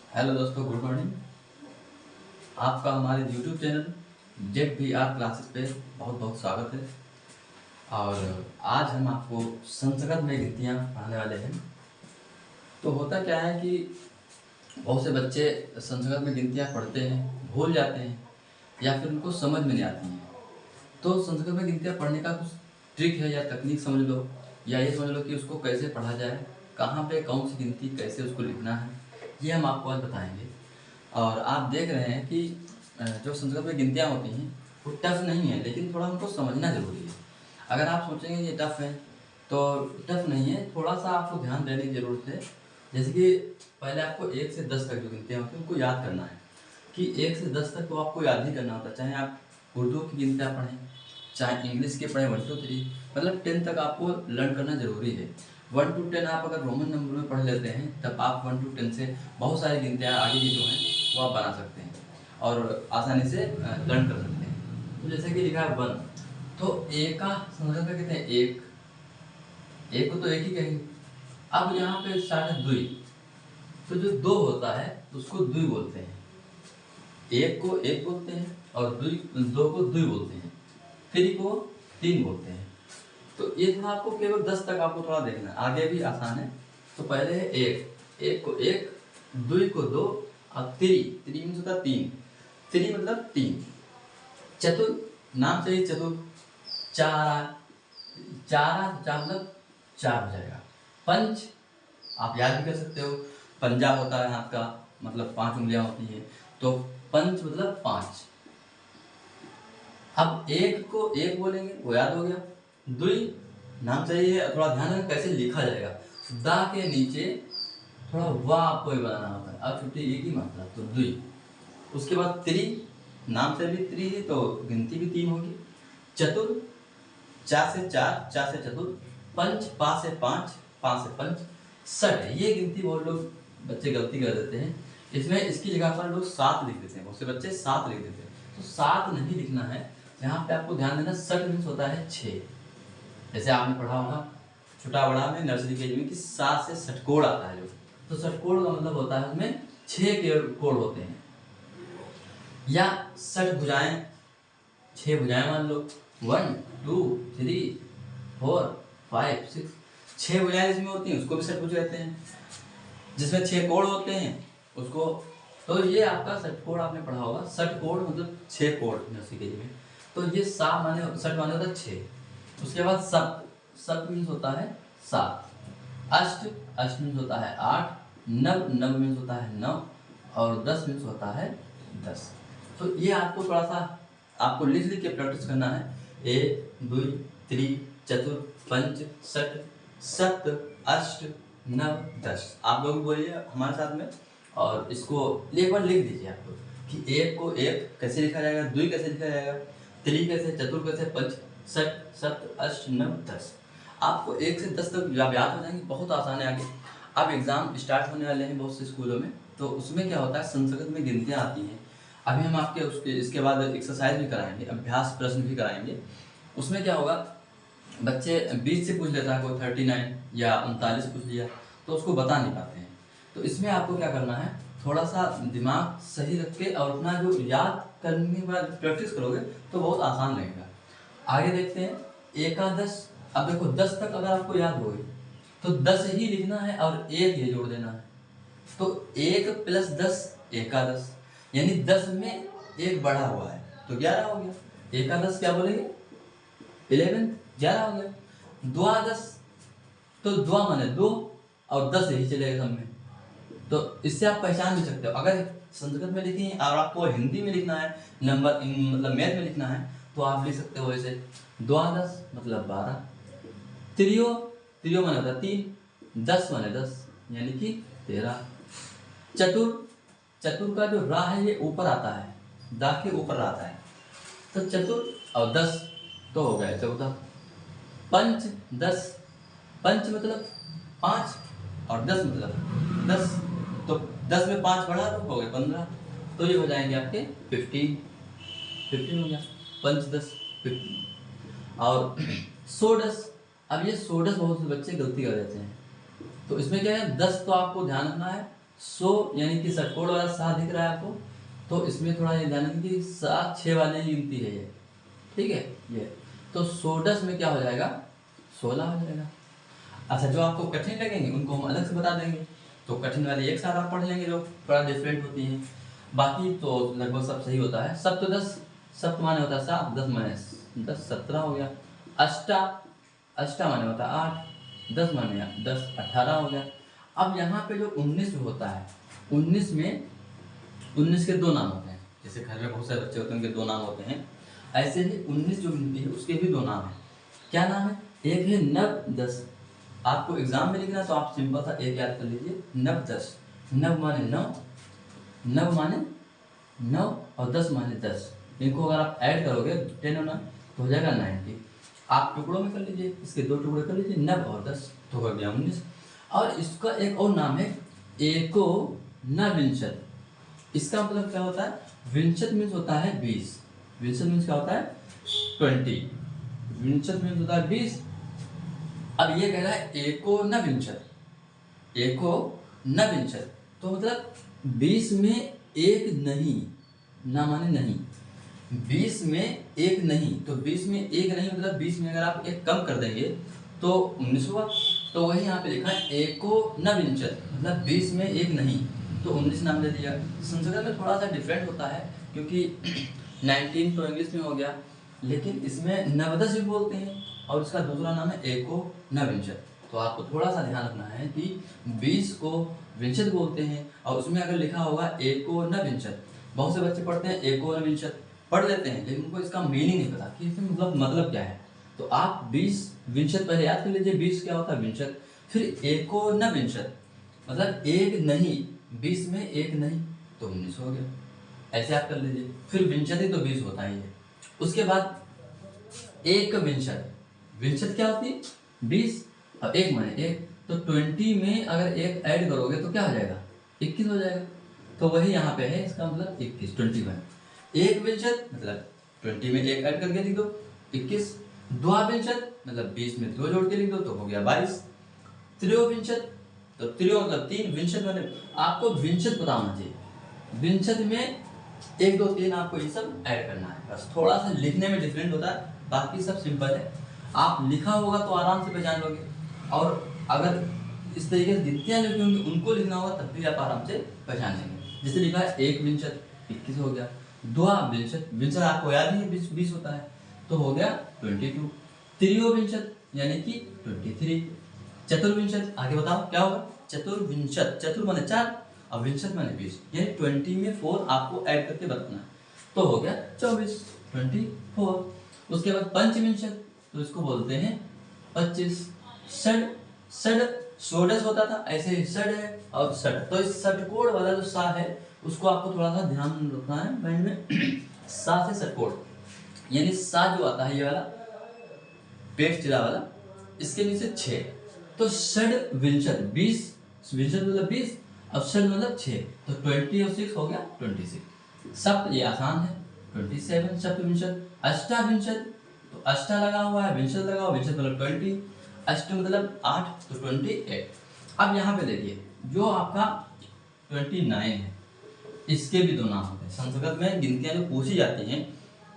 Hello दोस्तों, good morning. आपका हमारे YouTube चैनल ZBR क्लासेस पे बहुत बहुत स्वागत है। और आज हम आपको संस्कृत में गिनतियाँ पढ़ाने वाले हैं। तो होता क्या है कि बहुत से बच्चे संस्कृत में गिनतियाँ पढ़ते हैं, भूल जाते हैं या फिर उनको समझ में नहीं आती हैं। तो संस्कृत में गिनतियाँ पढ़ने का कुछ ट्रिक है या तकनीक समझ लो, या ये समझ लो कि उसको कैसे पढ़ा जाए, कहाँ पे कौन सी गिनती कैसे उसको लिखना है, ये हम आपको आज बताएंगे। और आप देख रहे हैं कि जो संस्कृत में गिनतियाँ होती हैं वो टफ नहीं है, लेकिन थोड़ा उनको समझना ज़रूरी है। अगर आप सोचेंगे ये टफ है तो टफ नहीं है, थोड़ा सा आपको ध्यान देने की ज़रूरत है। जैसे कि पहले आपको 1 से 10 तक जो गिनतियाँ होती हैं उनको याद करना है कि 1 से 10 तक तो आपको याद ही करना होता है, चाहे आप उर्दू की गिनतियाँ पढ़ें चाहे इंग्लिश के पढ़ें 1 to 3, मतलब 10 तक आपको लर्न करना ज़रूरी है। 1 to 10 आप अगर रोमन नंबर में पढ़ लेते हैं तब आप 1 to 10 से बहुत सारी गिनतियाँ आगे की जो हैं वो आप बना सकते हैं और आसानी से लर्न कर सकते हैं। तो जैसे कि लिखा है 1, तो ए का संस्कृत में कहते हैं एक, एक को तो एक ही कहेंगे। अब यहाँ पे स्टार्ट है दुई, तो जो दो होता है उसको दुई बोलते हैं, एक को एक बोलते हैं और दो को दुई बोलते हैं, 3 को 3 बोलते हैं। तो ये थोड़ा आपको केवल 10 तक आपको थोड़ा देखना है, आगे भी आसान है। तो पहले है एक, एक को एक, दुई को दो और त्री, त्री मीन्स होता है 3, त्री मतलब 3। चतुर, नाम से ही चतुर, चारा, चारा चार मतलब 4 हो जाएगा। पंच आप याद भी कर सकते हो, पंजा होता है हाथ का, मतलब 5 उंगलियां होती है, तो पंच मतलब 5। अब एक को एक बोलेंगे वो याद हो गया। दुई नाम चाहिए, थोड़ा ध्यान रखें कैसे लिखा जाएगा, दा के नीचे थोड़ा वाह आपको ही बनाना होता है, अब छुट्टी एक ही मात्रा तो दुई। उसके बाद त्री, नाम से भी त्री है तो गिनती भी 3 होगी। चतुर, चा से 4, चा से चतुर। पंच, पा से 5, पा से पंच। सट, ये गिनती बहुत लोग बच्चे गलती कर देते हैं, इसमें इसकी जगह पर लोग 7 लिख देते हैं, बहुत से बच्चे 7 लिख देते हैं, तो 7 नहीं लिखना है। यहाँ पे आपको ध्यान देना, सट मीन्स होता है 6। जैसे आपने पढ़ा होगा छोटा बड़ा में नर्सरी के में कि 7 से षटकोण आता है जो, तो षटकोण का मतलब होता है उसमें 6 के कोण होते हैं। या षट भुजाएं, 6 भुजाएं मान लो, 1 2 3 4 5 6, 6 भुजाएं जिसमें होती हैं उसको भी षटभुज कहते हैं। जिसमें 6 कोण होते हैं उसको, तो ये आपका षटकोण आपने पढ़ा होगा, षटकोण मतलब 6 कोण नर्सरी के में। तो ये सा माने षट माने होता है 6। उसके बाद सप्त, सप्त मीन्स होता है 7। अष्ट, अष्ट मीन्स होता है 8। नव, नव मीन्स होता है 9। और 10 मीन्स होता है 10। तो ये आपको थोड़ा सा आपको लिख लिख के प्रैक्टिस करना है। 1 2 3 चतुर पंच षट सप्त अष्ट नव 10। आप लोग बोलिए हमारे साथ में, और इसको एक बार लिख दीजिए आपको कि एक को एक कैसे लिखा जाएगा, दुई कैसे लिखा जाएगा, त्री कैसे, चतुर कैसे, पंच षट सप्त अष्ट नव 10। आपको 1 से 10 तक जब याद हो जाएंगे बहुत आसान है। आगे अब एग्ज़ाम स्टार्ट होने वाले हैं बहुत से स्कूलों में, तो उसमें क्या होता है संस्कृत में गिनतियाँ आती हैं। अभी हम आपके उसके इसके बाद एक्सरसाइज भी कराएंगे, अभ्यास प्रश्न भी कराएंगे। उसमें क्या होगा, बच्चे 20 से पूछ लेता है, कोई 39 या 39 पूछ लिया तो उसको बता नहीं पाते हैं। तो इसमें आपको क्या करना है, थोड़ा सा दिमाग सही रख के और अपना जो याद करने के बाद प्रैक्टिस करोगे तो बहुत आसान रहेगा। आगे देखते हैं एकादश। अब देखो 10 तक अगर आपको याद हो गई तो 10 ही लिखना है और एक ये जोड़ देना है, तो 1 + 10 एकादश, यानी 10 में एक बढ़ा हुआ है तो 11 हो गया। एकादश क्या बोलेंगे, 11, 11 हो गया। द्वादश, तो द्वा माने 2 और 10 यही चलेगा सब में, तो इससे आप पहचान भी सकते हो। अगर संस्कृत में लिखी और आपको हिंदी में लिखना है, नंबर मतलब मैथ में लिखना है, तो आप लिख सकते हो ऐसे, द्वादश मतलब 12, त्रियो, त्रियो माने होता 3, 10 माने 10 यानी कि 13। चतुर, चतुर का जो रा है ये ऊपर आता है, दा के ऊपर आता है, तो चतुर और 10 तो हो गया 14। पंच 10, पंच मतलब 5 और 10 मतलब 10, तो 10 में 5 बढ़ा तो हो गए 15, तो ये हो जाएंगे आपके 15, 15 हो गया। पंच 10 15। और सोडस, अब ये सोडस बहुत से बच्चे गलती कर देते हैं, तो इसमें क्या है 10 तो आपको ध्यान रखना है, 100 यानी कि षटकोण वाला 7 दिख रहा है आपको, तो इसमें थोड़ा ये ध्यान रखिए कि 7 6 वाली गिनती है ये, ठीक है ये। तो 110 में क्या हो जाएगा, 16 हो जाएगा। अच्छा, जो आपको कठिन लगेंगे उनको हम अलग से बता देंगे, तो कठिन वाले एक साथ आप पढ़ लेंगे जो थोड़ा डिफरेंट होती हैं। बाकी तो लगभग सब सही होता है। सप्त 10, सप्त माने होता है 7, 10 माने 10 17 हो गया। अष्टा, अष्टा माने होता है 8, 10 माने 10 18 हो गया। अब यहाँ पे जो 19 में होता है, 19 में 19 के दो नाम होते हैं, जैसे घर में बहुत सारे बच्चे होते हैं उनके दो नाम होते हैं, ऐसे ही 19 जो गिनती है उसके भी दो नाम हैं। क्या नाम है, एक है नव 10। आपको एग्जाम में लिखना है तो आप सिंपल सा एक याद कर लीजिए, नव 10। नव माने 9, नव माने 9 और 10 माने 10। इनको अगर आप ऐड करोगे 10 और 9 तो हो जाएगा 90। आप टुकड़ों में कर लीजिए, इसके दो टुकड़े कर लीजिए, नव और 10 तो हो गया 19। और इसका एक और नाम है एको न विंशत। इसका मतलब क्या होता है, विंशत मीन्स होता है 20, विंशत मीन्स क्या होता है 20, विंशत मीन्स होता है 20। अब ये कह रहा है एको न विंशत, एको न विंशत तो मतलब 20 में एक नहीं, ना माने नहीं, 20 में एक नहीं, तो 20 में एक नहीं मतलब 20 में अगर आप एक कम कर देंगे तो 19 हुआ। तो वही यहाँ पे लिखा है एको न विंशत, मतलब 20 में एक नहीं तो 19 नाम ले दिया। संस्कृत में थोड़ा सा डिफरेंट होता है क्योंकि 19 तो इंग्लिश में हो गया, लेकिन इसमें नवदस भी बोलते हैं और इसका दूसरा नाम है एको न विंशत। तो आपको थोड़ा सा ध्यान रखना है कि 20 को विंशत बोलते हैं और उसमें अगर लिखा होगा एको न विंशत। बहुत से बच्चे पढ़ते हैं एको न विंशत, पढ़ लेते हैं लेकिन उनको इसका मीनिंग नहीं पता कि इसमें मतलब क्या है। तो आप 20 विंशत पहले याद कर लीजिए, 20 क्या होता है विंशत, फिर एको न विंशत मतलब एक नहीं, 20 में एक नहीं तो 19 हो गया, ऐसे आप कर लीजिए। फिर विंशति तो 20 होता ही है। उसके बाद एक विंशत, विंशत क्या होती है 20 और एक माने एक, तो 20 में अगर एक ऐड करोगे तो क्या हो जाएगा 21 हो जाएगा। तो वही यहाँ पे है, इसका मतलब 21 21। एक विंशत मतलब 20 में एक ऐड करके लिख दो 21। द्वाविंशत मतलब 20 में 2 जोड़ के लिख दो तो हो गया 22। त्रयोविंशत तो त्रियो मतलब 3, विंशत मतलब आपको विंशत पता होना चाहिए, विंशत में 1 2 3 आपको ये सब ऐड करना है, बस थोड़ा सा लिखने में डिफरेंट होता है, बाकी सब सिंपल है। आप लिखा होगा तो आराम से पहचान लोगे, और अगर इस तरीके से जितने लिखे होंगे उनको लिखना होगा तब भी आप आराम से पहचान लेंगे। जैसे लिखा है एक विंशत 21 हो गया, द्वाविंशत विंशत आपको याद ही है 20 होता है तो हो गया 22। त्रियोविंशत यानी कि 23। चतुर्विंशत आगे बताओ क्या होगा, चतुर्विंशत, चतुर माने 4 और विंशत माने 20, यानी 20 में 4 आपको ऐड करके बताना है तो हो गया 24 24। उसके बाद पंचविंशत तो इसको बोलते हैं 25। षड, षड षोडश होता था, ऐसे ही षड है और षड, तो इस षटकोण वाला जो सा है उसको आपको थोड़ा सा ध्यान रखना है माइंड में। सा से षटकोण यानी सा जो आता है ये वाला पेट चिरा वाला, इसके नीचे 6 तो षड विंशत 20, विंशत मतलब 20 अब षड मतलब 6 तो 20 और 6 हो गया 26। सप्त ये आसान है 27 सप्तविंशत। अष्टाविंशत तो अष्टा लगा हुआ है, विंशत लगा हुआ, विंशत मतलब 20, अष्ट मतलब 8 तो 28। अब यहाँ पे देखिए जो आपका 29 है इसके भी दो नाम होते हैं। संस्कृत में गिनतियाँ जो पूछी जाती हैं,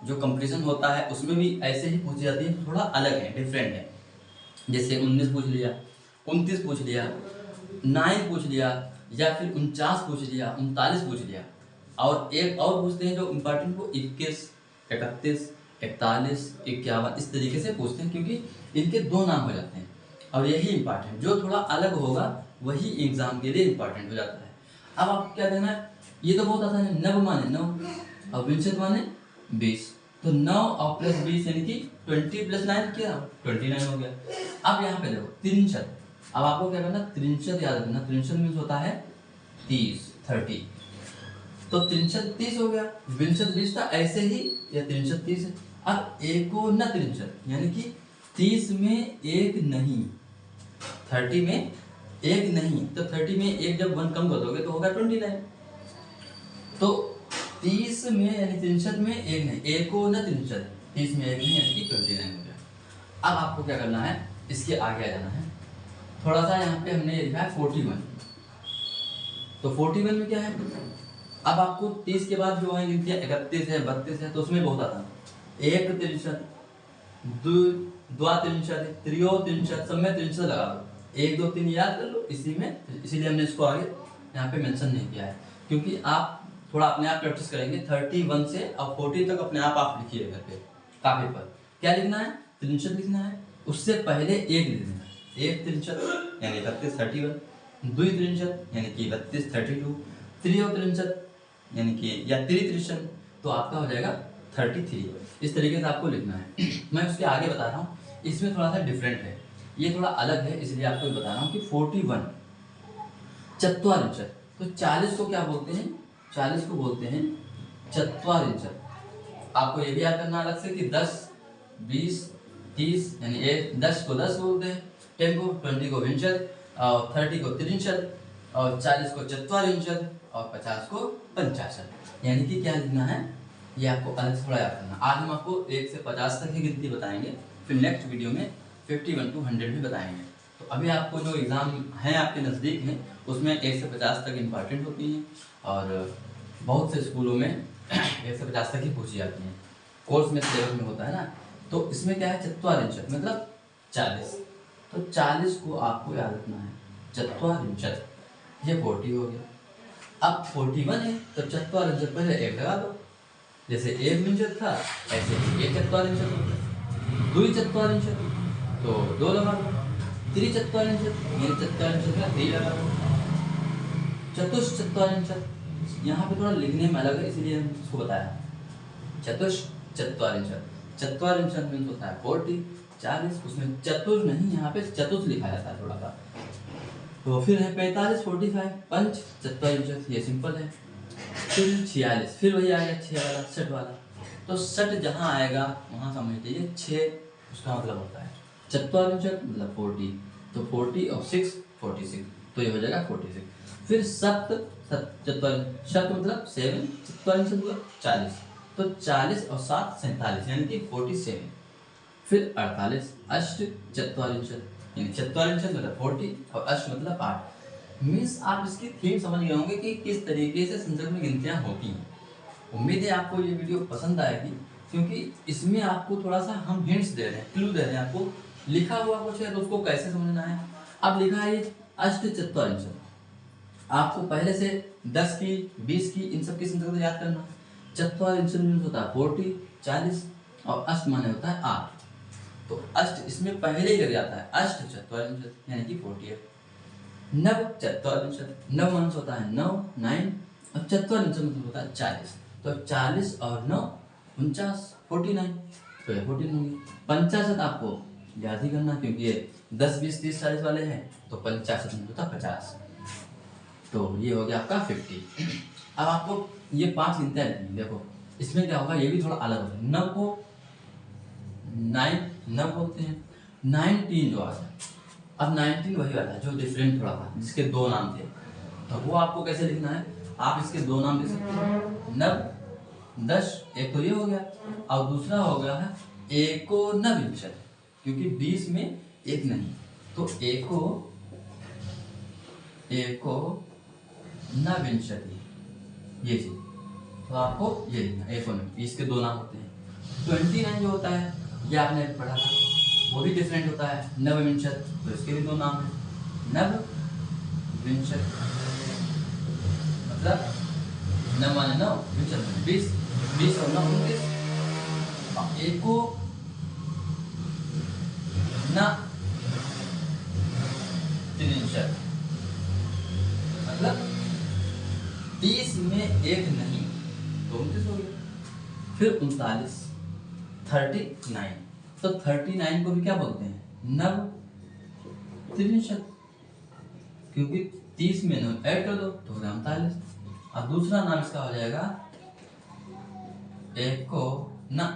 जो कंपटीशन होता है उसमें भी ऐसे ही पूछी जाती है, थोड़ा अलग है, डिफरेंट है। जैसे 19 पूछ लिया, 29 पूछ लिया, 9 पूछ लिया, या फिर 49 पूछ लिया, 39 पूछ लिया, और एक और पूछते हैं जो इम्पोर्टेंट को 21 31 41 51 इस तरीके से पूछते हैं, क्योंकि इनके दो नाम हो जाते हैं और यही इम्पोर्टेंट, जो थोड़ा अलग होगा वही एग्जाम के लिए इम्पोर्टेंट हो जाता है। अब आपको क्या देना है, ये तो बहुत आसान है, नव माने 9 और विंशत माने 20, तो 9 और प्लस 20 यानी कि 20 प्लस 9 क्या 29 हो गया। अब यहाँ पे देखो त्रिंशत, अब आपको क्या करना, त्रिंशत याद रखना, त्रिंशत मीन्स होता है 30 तो त्रिंशत 30 हो गया, विंशत 20 था ऐसे ही, या त्रिंशत 30 है। अब एको न त्रिंशत यानी कि 30 में एक नहीं, 30 में एक नहीं, तो 30 में एक जब 1 कम कर दोगे तो होगा 29। तो 30 में यानी त्रिंशत में एक नहीं, एको न त्रिंशत 30 में एक नहीं यानी कि 29 हो गया। अब आपको क्या करना है, इसके आगे आ जाना है, थोड़ा सा यहाँ पे हमने लिखा है 41, तो 41 में क्या है, अब आपको 30 के बाद जो है गिनतियाँ 31 है 32 है, तो उसमें बहुत आता है, एक त्रिशत, द्वा त्रिशत, त्रियो त्रिशत, सब में त्रिशत लगा दो, 1 2 3 याद कर लो इसी में, इसीलिए हमने इसको आगे यहाँ पे मेंशन नहीं किया है, क्योंकि आप थोड़ा अपने आप प्रैक्टिस करेंगे 31 से अब 40 तक अपने आप लिखिए घर पे काफी पर। क्या लिखना है, त्रिशत लिखना है, उससे पहले एक लिखना है, एक त्रिशत यानी 31 31, द्वि त्रिशत यानी कि 32 32, त्रियो त्रिशत यानी कि या त्रिशत, तो आपका हो जाएगा 33। इस तरीके से आपको लिखना है। मैं उसके आगे बता रहा हूँ, इसमें थोड़ा सा डिफरेंट है, ये थोड़ा अलग है, इसलिए आपको बता रहा हूँ कि 41 चत्वारिंशत, तो 40 को क्या बोलते हैं, 40 को बोलते हैं चत्वारिंशत। आपको ये भी याद करना अलग से कि 10 20 30 यानी 10 को 10 बोलते हैं, 10 को 20 को विंशत, और 30 को त्रिंशत, और 40 को चत्वारिंशत, और 50 को 50। यानी कि क्या लिखना है, ये आपको अलग से थोड़ा याद करना। आज हम आपको 1 से 50 तक की गिनती बताएंगे, फिर नेक्स्ट वीडियो में 51 to 100 भी बताएंगे। तो अभी आपको जो एग्ज़ाम हैं आपके नज़दीक हैं उसमें 1 से 50 तक इम्पॉर्टेंट होती हैं, और बहुत से स्कूलों में 1 से 50 तक ही पूछी जाती हैं, कोर्स में सिलेबस में होता है ना। तो इसमें क्या है, चत्वारिंशत मतलब 40, तो 40 को आपको याद रखना है, चत्वारिंशत, ये 40 हो गया। अब 41 है तो चत्वारिंशत पहले एक लगा दो, जैसे एक विंशत था ऐसे एक चत्वारिंशत हो गया, द्वि चत्वारिंशत तो 2 लगा दो, त्रिचत्वारिंशत ये चत्वारिंशत का 3 लगा दो, चतुश्चत्वारिंशत यहाँ पे थोड़ा लिखने में अलग है इसलिए हम इसको बताया, चतुश्चत्वारिंशत, चत्वारिंशत मीन्स होता है 40 40, उसमें चतुर नहीं, यहाँ पे चतुर्थ लिखा जाता है थोड़ा सा। तो फिर है 45 45 पंच चत्वारिंशत, ये सिंपल है। फिर 46, फिर वही आ गया 6 वाला 60 वाला, तो 60 जहाँ आएगा वहाँ समझ लीजिए 6 उसका मतलब होता है चत्वारिंशत मतलब 40, तो 40 और 6 46, तो ये हो जाएगा 46। फिर सप्त चत्वारिंशत, सप्त मतलब 7, चत्वारिंशत मतलब 40, तो 40 और 7 47 यानी कि 47। फिर 48 अष्ट चत्वारिंशत यानी चत्वारिंशत मतलब 40 और अष्ट मतलब 8। मीन्स आप इसकी थीम समझ गए होंगे कि किस तरीके से संस्कृत में गिनतियाँ होती हैं। उम्मीद है आपको ये वीडियो पसंद आएगी, क्योंकि इसमें आपको थोड़ा सा हम हिंट्स दे रहे हैं, क्लू दे रहे हैं आपको, लिखा हुआ कुछ है तो उसको कैसे समझना है। अब लिखा है ये अष्ट चत्वारिंशत, आपको पहले से 10 की 20 की इन सब की संस्कृत याद करना। चत्वारिंशत मीन्स होता है 40 40, और अष्ट माने होता है 8, तो अष्ट इसमें पहले ही लग जाता है, अष्ट चत्वारिंशत यानी कि 48। नव चत्वारिंशत, नव माने होता है 9 9, और चत्वारिंशत मतलब होता है 40, तो 40 और 9 49 49, तो ये 14 होंगे। 50 आपको याद ही करना, क्योंकि ये 10 20 30 40 वाले हैं, तो 50 मतलब होता है 50, तो ये हो गया आपका 50। अब आपको ये 5 गिनते हैं, देखो इसमें क्या होगा, ये भी थोड़ा अलग होगा। 9 को 9 बोलते हैं, 19 जो आ गया, अब 19 वही वाला है जो डिफरेंट थोड़ा था, जिसके 2 नाम थे, तो वो आपको कैसे लिखना है, आप इसके 2 नाम लिख सकते हैं, नव 10, एक तो ये हो गया, और दूसरा हो गया है एको नविंशत, क्योंकि 20 में एक नहीं, तो एको नविंशति, ये चीज, तो आपको ये लिखना, एको नविंशति, इसके 2 नाम होते हैं। 29 जो होता है ये आपने पढ़ा था, वो भी डिफरेंट होता है, नवविंशत, तो इसके भी 2 नाम हैं, नवविंशत मतलब नव माने 9, विंशत माने 20, 20 और 9 29, और एको न त्रिंशत मतलब 30 में एक नहीं, तो 29 हो गया। फिर 39 39, तो 39 को भी क्या बोलते हैं, नव त्रिंशत, क्योंकि 30 में 9 ऐड कर दो तो हो गया 39, और दूसरा नाम इसका हो जाएगा एको न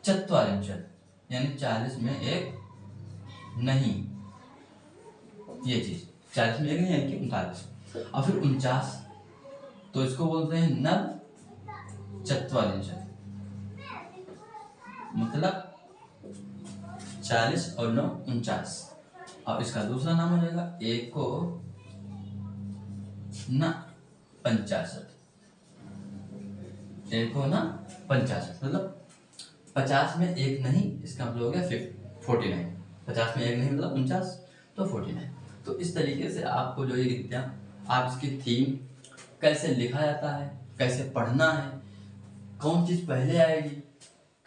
चत्वारिंशत, यानी 40 में एक नहीं, ये चीज 40 में एक नहीं यानी कि 39। और फिर 49, तो इसको बोलते हैं नव चत्वारिंशत, मतलब 40 और 9 49, और इसका दूसरा नाम हो जाएगा एको न 65, 1 होना 65, मतलब 50 में 1 नहीं, इसका मतलब हो गया 49। 50 में 1 नहीं मतलब 49, तो 49। तो इस तरीके से आपको जो ये गिनतियाँ, आप इसकी थीम, कैसे लिखा जाता है, कैसे पढ़ना है, कौन चीज़ पहले आएगी,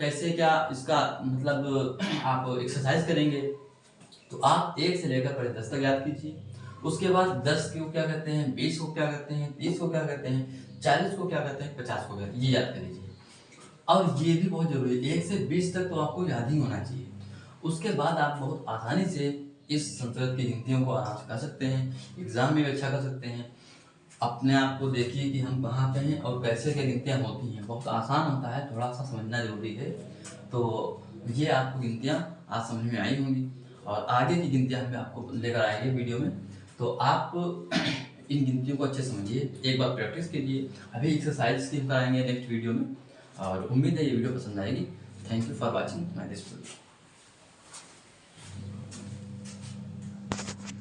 कैसे क्या इसका मतलब आप एक्सरसाइज करेंगे। तो आप 1 से लेकर पहले 10 तक याद कीजिए, उसके बाद 10 को क्या कहते हैं, 20 को क्या कहते हैं, 30 को क्या कहते हैं, 40 को क्या कहते हैं, 50 को क्या कहते हैं, ये याद कर लीजिए। और ये भी बहुत जरूरी है, 1 से 20 तक तो आपको याद ही होना चाहिए। उसके बाद आप बहुत आसानी से इस संस्कृत की गिनतियों को आराम से कर सकते हैं, एग्जाम में भी अच्छा कर सकते हैं। अपने आप को देखिए कि हम कहाँ पे हैं और कैसे क्या गिनतियाँ होती हैं, बहुत आसान होता है, थोड़ा सा समझना जरूरी है। तो ये आपको गिनतियाँ आज समझ में आई होंगी, और आगे की गिनतियाँ हम आपको लेकर आएंगे वीडियो में। तो आप इन गिनतियों को अच्छे समझिए, एक बार प्रैक्टिस कीजिए। अभी एक्सरसाइज की कराएंगे नेक्स्ट वीडियो में, और उम्मीद है ये वीडियो पसंद आएगी। Thank you for watching my this video.